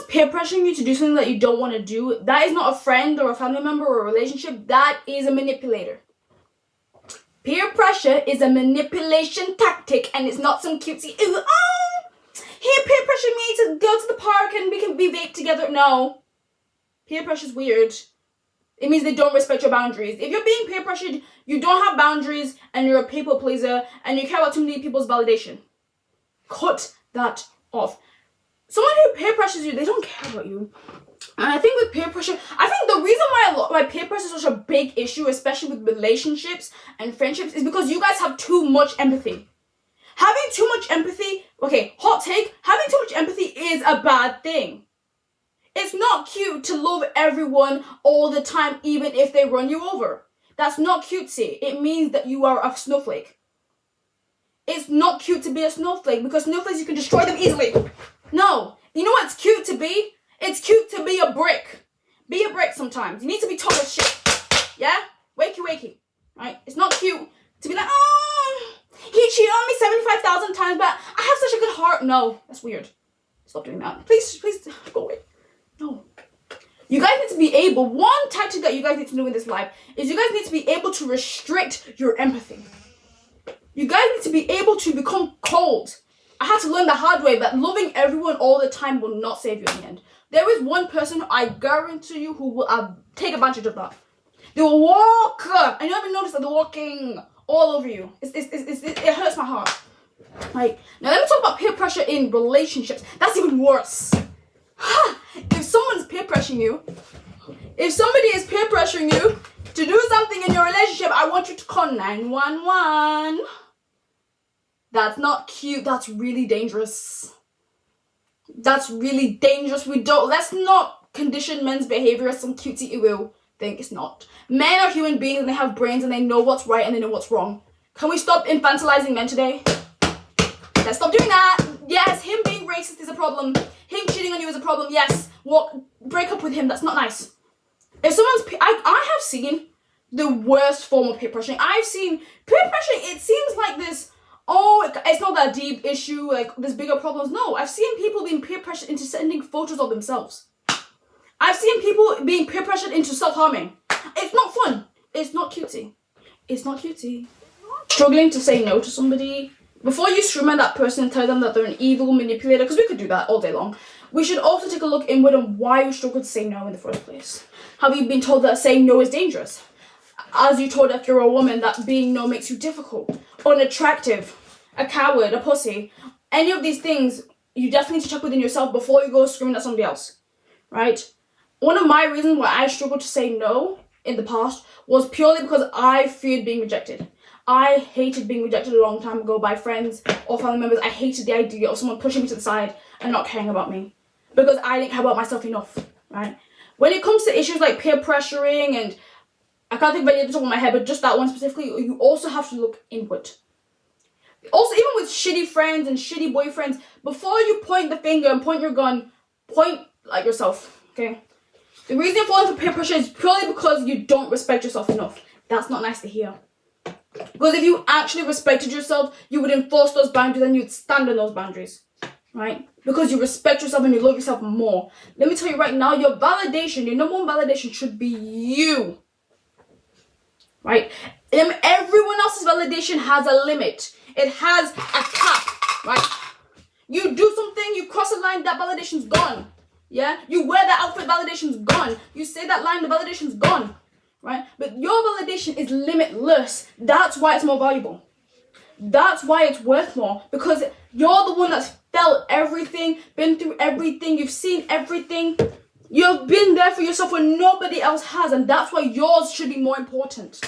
peer pressuring you to do something that you don't want to do, that is not a friend or a family member or a relationship. That is a manipulator. Peer pressure is a manipulation tactic, and it's not some cutesy, he peer pressured me to go to the park and we can be vape together. No. Peer pressure is weird. It means they don't respect your boundaries. If you're being peer pressured, you don't have boundaries and you're a people pleaser and you care about too many people's validation. Cut that off. Someone who peer pressures you, they don't care about you. And I think with peer pressure, I think the reason why peer pressure is such a big issue, especially with relationships and friendships, is because you guys have too much empathy. Having too much empathy, okay, hot take, having too much empathy is a bad thing. It's not cute to love everyone all the time, even if they run you over. That's not cutesy. It means that you are a snowflake. It's not cute to be a snowflake, because snowflakes, you can destroy them easily. No. You know what's cute to be? It's cute to be a brick. Be a brick sometimes. You need to be tall as shit. Yeah? Wakey. Right? It's not cute to be like, he cheated on me 75,000 times, but I have such a good heart. No. That's weird. Stop doing that. Please go away. No. You guys need to be able, one tactic that you guys need to do in this life is you guys need to be able to restrict your empathy. You guys need to be able to become cold. I had to learn the hard way that loving everyone all the time will not save you in the end. There is one person, I guarantee you, who will take advantage of that. They will walk, and you haven't noticed that they're walking all over you. It hurts my heart. Right. Now let me talk about peer pressure in relationships. That's even worse. If someone's peer pressuring you, if somebody is peer pressuring you to do something in your relationship, I want you to call 911. That's not cute. That's really dangerous. That's really dangerous. Let's not condition men's behavior as some cutesy will think. It's not. Men are human beings and they have brains and they know what's right and they know what's wrong. Can we stop infantilizing men today? Let's stop doing that. Yes, him being racist is a problem. Him cheating on you is a problem. Yes, break up with him. That's not nice. If someone's, I have seen the worst form of peer pressuring. I've seen peer pressuring. It seems like this. Oh, it's not that deep issue. Like there's bigger problems. No, I've seen people being peer pressured into sending photos of themselves. I've seen people being peer pressured into self-harming. It's not fun. It's not cutesy. It's not cutesy. Struggling to say no to somebody. Before you scream at that person and tell them that they're an evil manipulator, because we could do that all day long, we should also take a look inward on why you struggle to say no in the first place. Have you been told that saying no is dangerous? As you told if you're a woman that being no makes you difficult, unattractive, a coward, a pussy. Any of these things, you definitely need to check within yourself before you go screaming at somebody else, right? One of my reasons why I struggled to say no in the past was purely because I feared being rejected. I hated being rejected a long time ago by friends or family members. I hated the idea of someone pushing me to the side and not caring about me because I didn't care about myself enough, right? When it comes to issues like peer pressuring, and I can't think of any at the top of my head, but just that one specifically, you also have to look inward. Also, even with shitty friends and shitty boyfriends, before you point the finger and point your gun, point like yourself, okay? The reason you're falling for peer pressure is purely because you don't respect yourself enough. That's not nice to hear. Because if you actually respected yourself, you would enforce those boundaries and you'd stand on those boundaries, right? Because you respect yourself and you love yourself more. Let me tell you right now, your validation, your number one validation should be you, right? And everyone else's validation has a limit. It has a cap, right? You do something, you cross a line, that validation's gone, yeah? You wear that outfit, validation's gone. You say that line, the validation's gone. Right? But your validation is limitless. That's why it's more valuable. That's why it's worth more. Because you're the one that's felt everything, been through everything, you've seen everything. You've been there for yourself when nobody else has. And that's why yours should be more important.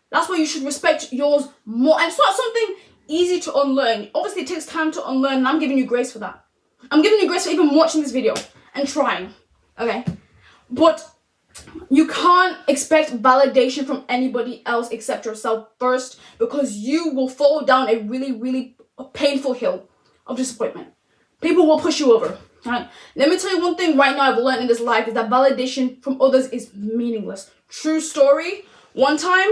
That's why you should respect yours more. And it's not something easy to unlearn. Obviously, it takes time to unlearn. And I'm giving you grace for that. I'm giving you grace for even watching this video and trying. Okay? But you can't expect validation from anybody else except yourself first, because you will fall down a really, really painful hill of disappointment. People will push you over, right? Let me tell you one thing right now I've learned in this life is that validation from others is meaningless. True story. One time,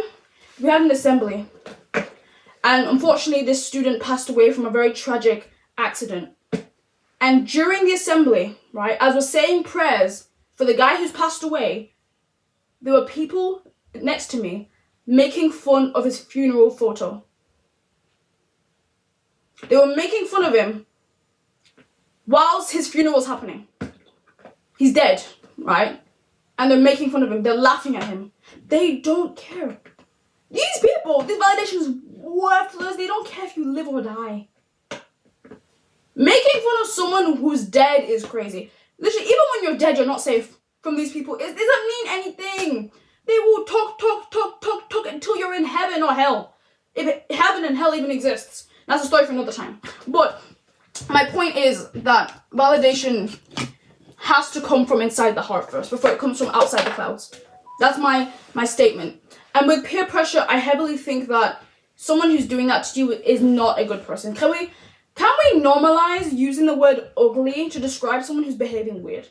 we had an assembly, and unfortunately this student passed away from a very tragic accident. And during the assembly, right, as we're saying prayers for the guy who's passed away, there were people next to me making fun of his funeral photo. They were making fun of him whilst his funeral was happening. He's dead, right? And they're making fun of him. They're laughing at him. They don't care. These people, this validation is worthless. They don't care if you live or die. Making fun of someone who's dead is crazy. Literally, even when you're dead, you're not safe from these people. It doesn't mean anything. They will talk until you're in heaven or hell. If heaven and hell even exists. That's a story for another time. But my point is that validation has to come from inside the heart first before it comes from outside the clouds. That's my statement. And with peer pressure, I heavily think that someone who's doing that to you is not a good person. Can we normalize using the word ugly to describe someone who's behaving weird?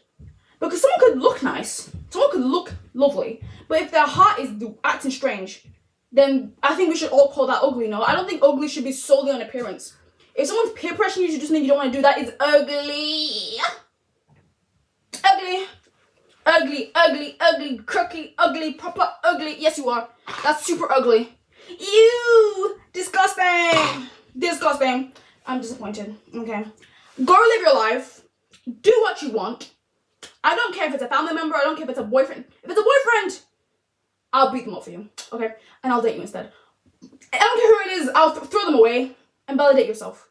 Because someone could look nice, someone could look lovely, but if their heart is acting strange, then I think we should all call that ugly. No, I don't think ugly should be solely on appearance. If someone's peer pressuring you to do something you don't want to do, that is ugly. Ugly, crooked, ugly, proper ugly. Yes, you are. That's super ugly. Ew, disgusting. I'm disappointed. Okay, go live your life. Do what you want. I don't care if it's a family member. I don't care if it's a boyfriend. If it's a boyfriend, I'll beat them up for you. Okay, and I'll date you instead. I don't care who it is. I'll throw them away and validate yourself.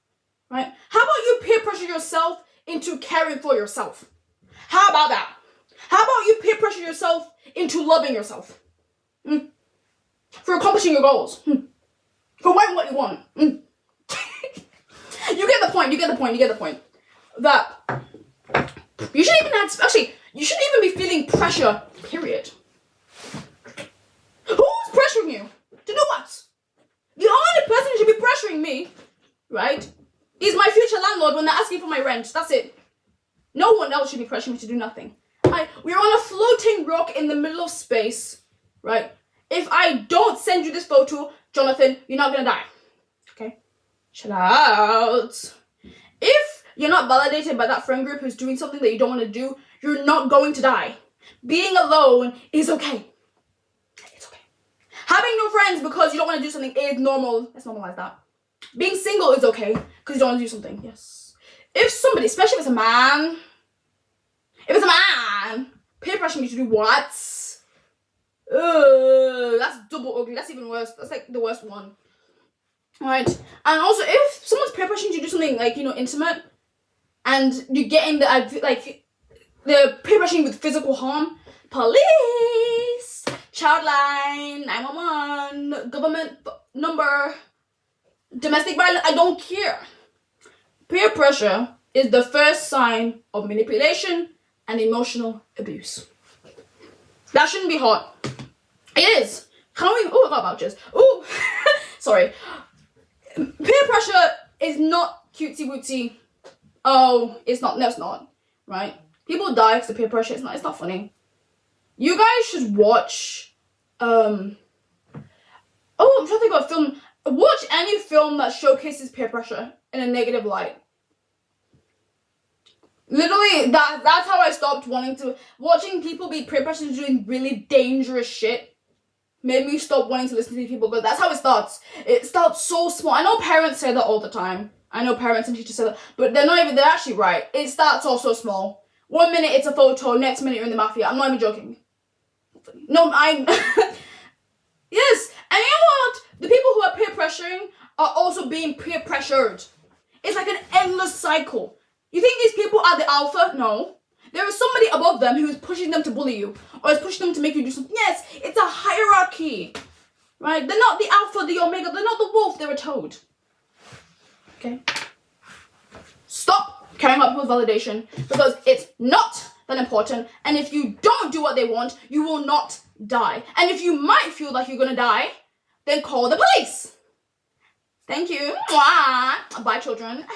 Right? How about you peer pressure yourself into caring for yourself? How about that? How about you peer pressure yourself into loving yourself? For accomplishing your goals. For wanting what you want. You get the point. That you shouldn't even you shouldn't even be feeling pressure, period. Who's pressuring you? To do what? The only person who should be pressuring me, right, is my future landlord when they're asking for my rent. That's it. No one else should be pressuring me to do nothing. We're on a floating rock in the middle of space, right? If I don't send you this photo, Jonathan, you're not gonna die. Okay? Chill out. If you're not validated by that friend group who's doing something that you don't want to do, you're not going to die. Being alone is okay. It's okay. Having no friends because you don't want to do something is normal. Let's normalize that. Being single is okay because you don't want to do something. Yes. If somebody, especially if it's a man, peer pressuring you to do what? That's double ugly. That's even worse. That's like the worst one. Alright. And also, if someone's peer pressuring you to do something like, intimate, and you get in they're peer pressuring you with physical harm, police, child line, 911, government number, domestic violence, I don't care. Peer pressure is the first sign of manipulation and emotional abuse. That shouldn't be hard. It is. I got vouchers. Sorry. Peer pressure is not cutesy wootsy. Oh, it's not. No, it's not. Right? People die because of peer pressure. It's not funny. You guys should watch. I'm trying to think of a film. Watch any film that showcases peer pressure in a negative light. Literally, that's how I stopped watching people be peer pressured into doing really dangerous shit. Made me stop wanting to listen to these people, because that's how it starts. It starts so small. I know parents say that all the time. I know parents and teachers say that, but they're actually right. It starts all so small. 1 minute it's a photo, next minute you're in the mafia. I'm not even joking. No, yes, and you know what? The people who are peer pressuring are also being peer pressured. It's like an endless cycle. You think these people are the alpha? No. There is somebody above them who is pushing them to bully you, or is pushing them to make you do something. Yes, it's a hierarchy, right? They're not the alpha, the omega. They're not the wolf. They're a toad. Okay? Stop caring about people's validation, because it's not that important. And if you don't do what they want, you will not die. And if you might feel like you're gonna die, then call the police. Thank you. Mwah. Bye, children.